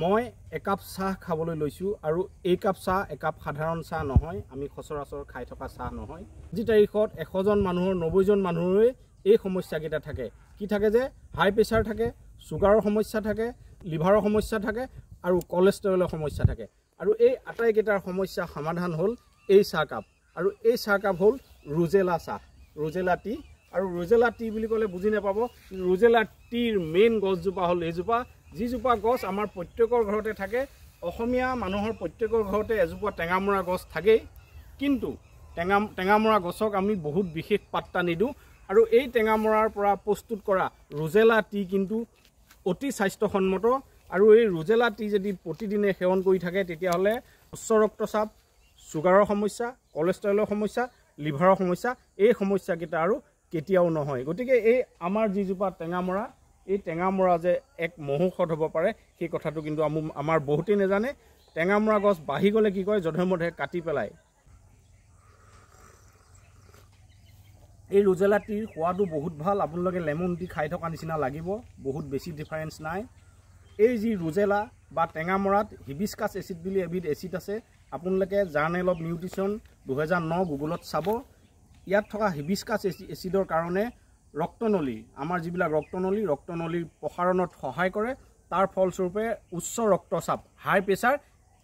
মই একাপ চাহ খাবলৈ লৈছোঁ আৰু এই কাপ চাহ একাপ সাধাৰণ চাহ নহয়, আমি সচৰাচৰ খাই থকা চাহ নহয়। আজি তাৰিখত 100 জন মানুহৰ 90 জন মানুহৰে এই সমস্যাকেইটা থাকে। কি থাকে যে হাই প্ৰেছাৰ থাকে, চুগাৰৰ সমস্যা থাকে, লিভাৰৰ সমস্যা থাকে আৰু কলেষ্ট্ৰলৰ সমস্যা থাকে। আৰু এই আটাইকেইটাৰ সমস্যা সমাধান হ'ল এই চাহকাপ। আৰু এই চাহকাপ হ'ল ৰোজেলা চাহ, ৰোজেলা টি। আৰু ৰোজেলা টি বুলি ক'লে বুজি নাপাব, ৰোজেলা টিৰ মেইন গছজোপা হ'ল এইজোপা, যিজোপা গছ আমাৰ প্ৰত্যেকৰ ঘৰতে থাকে। অসমীয়া মানুহৰ প্ৰত্যেকৰ ঘৰতে এজোপা টেঙামৰা গছ থাকেই, কিন্তু টেঙামৰা গছক আমি বহুত বিশেষ পাত্তা নিদিওঁ। আৰু এই টেঙামৰাৰ পৰা প্ৰস্তুত কৰা ৰোজেলা টি কিন্তু অতি স্বাস্থ্যসন্মত। আৰু এই ৰোজেলা টি যদি প্ৰতিদিনে সেৱন কৰি থাকে তেতিয়াহ'লে উচ্চ ৰক্তচাপ, চুগাৰৰ সমস্যা, কলেষ্ট্ৰলৰ সমস্যা, লিভাৰৰ সমস্যা, এই সমস্যাকেইটা আৰু কেতিয়াও নহয়। গতিকে এই আমাৰ যিজোপা টেঙামৰা, এই টেঙামৰা যে এক মহৌষধ হ'ব পাৰে সেই কথাটো কিন্তু আমাৰ বহুতেই নাজানে। টেঙামৰা গছ বাঢ়ি গ'লে কি কৰে, যধে মধে কাটি পেলায়। এই ৰোজেলা টিৰ সোৱাদো বহুত ভাল, আপোনালোকে লেমন টি খাই থকা নিচিনা লাগিব, বহুত বেছি ডিফাৰেঞ্চ নাই। এই যি ৰোজেলা বা টেঙামৰাত হিবিস্কাছ এচিড বুলি এবিধ এচিড আছে, আপোনালোকে জাৰ্নেল অফ নিউট্ৰিশ্যন 2009 গুগলত চাব। ইয়াত থকা হিবিস্কাছ এচিডৰ কাৰণে ৰক্তনলী, আমাৰ যিবিলাক ৰক্তনলীৰ প্ৰসাৰণত সহায় কৰে। তাৰ ফলস্বৰূপে উচ্চ ৰক্তচাপ, হাই প্ৰেছাৰ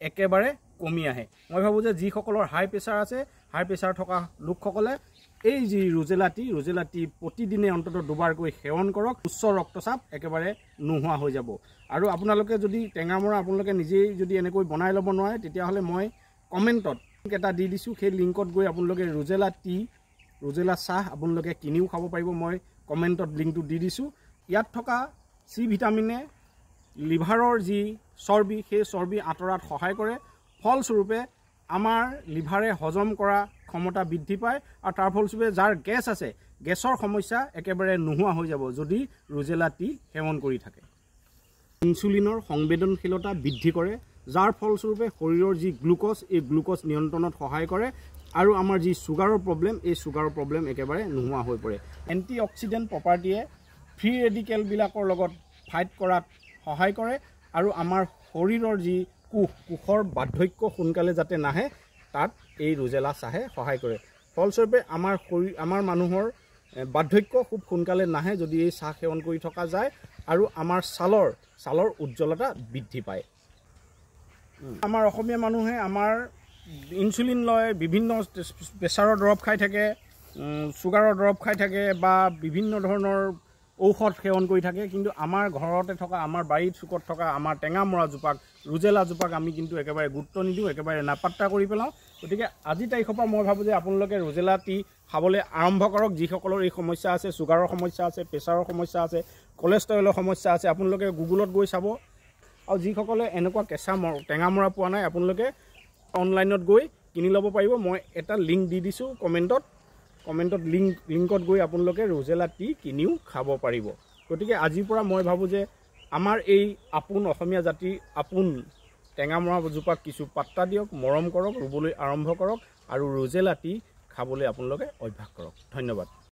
একেবাৰে কমি আহে। মই ভাবোঁ যে যিসকলৰ হাই প্ৰেছাৰ আছে, হাই প্ৰেছাৰ থকা লোকসকলে এই যি ৰোজেলা টি প্ৰতিদিনে অন্ততঃ দুবাৰকৈ সেৱন কৰক, উচ্চ ৰক্তচাপ একেবাৰে নোহোৱা হৈ যাব। আৰু আপোনালোকে যদি টেঙামৰা আপোনালোকে নিজেই যদি এনেকৈ বনাই ল'ব নোৱাৰে, তেতিয়াহ'লে মই কমেণ্টত লিংক এটা দি দিছোঁ, সেই লিংকত গৈ আপোনালোকে ৰোজেলা চাহ আপোনালোকে কিনিও খাব পাৰিব। মই কমেণ্টত লিংকটো দি দিছোঁ। ইয়াত থকা চি ভিটামিনে লিভাৰৰ যি চৰ্বি, সেই চৰ্বি আঁতৰাত সহায় কৰে। ফলস্বৰূপে আমাৰ লিভাৰে হজম কৰা ক্ষমতা বৃদ্ধি পায়, আৰু তাৰ ফলস্বৰূপে যাৰ গেছ আছে, গেছৰ সমস্যা একেবাৰে নোহোৱা হৈ যাব যদি ৰোজেলা টি সেৱন কৰি থাকে। ইনচুলিনৰ সংবেদনশীলতা বৃদ্ধি কৰে, যাৰ ফলস্বৰূপে শৰীৰৰ যি গ্লুক'জ, এই গ্লুক'জ নিয়ন্ত্ৰণত সহায় কৰে। আৰু আমাৰ যি চুগাৰৰ প্ৰব্লেম, এই চুগাৰৰ প্ৰব্লেম একেবাৰে নোহোৱা হৈ পৰে। এণ্টি অক্সিডেণ্ট প্ৰপাৰ্টিয়ে ফ্ৰী ৰেডিকেলবিলাকৰ লগত ফাইট কৰাত সহায় কৰে। আৰু আমাৰ শৰীৰৰ যি কোষৰ বাৰ্ধক্য সোনকালে যাতে নাহে, তাত এই ৰোজেলা চাহে সহায় কৰে। ফলস্বৰূপে আমাৰ মানুহৰ বাৰ্ধক্য খুব সোনকালে নাহে যদি এই চাহ সেৱন কৰি থকা যায়। আৰু আমাৰ ছালৰ উজ্জ্বলতা বৃদ্ধি পায়। আমাৰ অসমীয়া মানুহে আমাৰ ইনচুলিন লয়, বিভিন্ন প্ৰেছাৰৰ দৰৱ খাই থাকে, চুগাৰৰ দৰৱ খাই থাকে, বা বিভিন্ন ধৰণৰ ঔষধ সেৱন কৰি থাকে, কিন্তু আমাৰ ঘৰতে থকা, আমাৰ বাৰীত চুকত থকা আমাৰ টেঙামৰাজোপাক, ৰোজেলাজোপাক আমি কিন্তু একেবাৰে গুৰুত্ব নিদিওঁ, একেবাৰে নাপাত্তা কৰি পেলাওঁ। গতিকে আজি তাৰিখৰ পৰা মই ভাবোঁ যে আপোনালোকে ৰোজেলা টি খাবলৈ আৰম্ভ কৰক। যিসকলৰ এই সমস্যা আছে, চুগাৰৰ সমস্যা আছে, প্ৰেছাৰৰ সমস্যা আছে, কলেষ্ট্ৰলৰ সমস্যা আছে, আপোনালোকে গুগলত গৈ চাব। আৰু যিসকলে এনেকুৱা কেঁচা টেঙামৰা পোৱা নাই, আপোনালোকে অনলাইনত গৈ কিনি ল'ব পাৰিব। মই এটা লিংক দি দিছোঁ কমেণ্টত লিংকত গৈ আপোনালোকে ৰোজেলা টি কিনিও খাব পাৰিব। গতিকে আজিৰ পৰা মই ভাবোঁ যে আমাৰ এই আপোন অসমীয়া জাতিৰ আপোন টেঙামৰাজোপাক কিছু পাত্তা দিয়ক, মৰম কৰক, ৰুবলৈ আৰম্ভ কৰক, আৰু ৰোজেলা টি খাবলৈ আপোনালোকে অভ্যাস কৰক। ধন্যবাদ।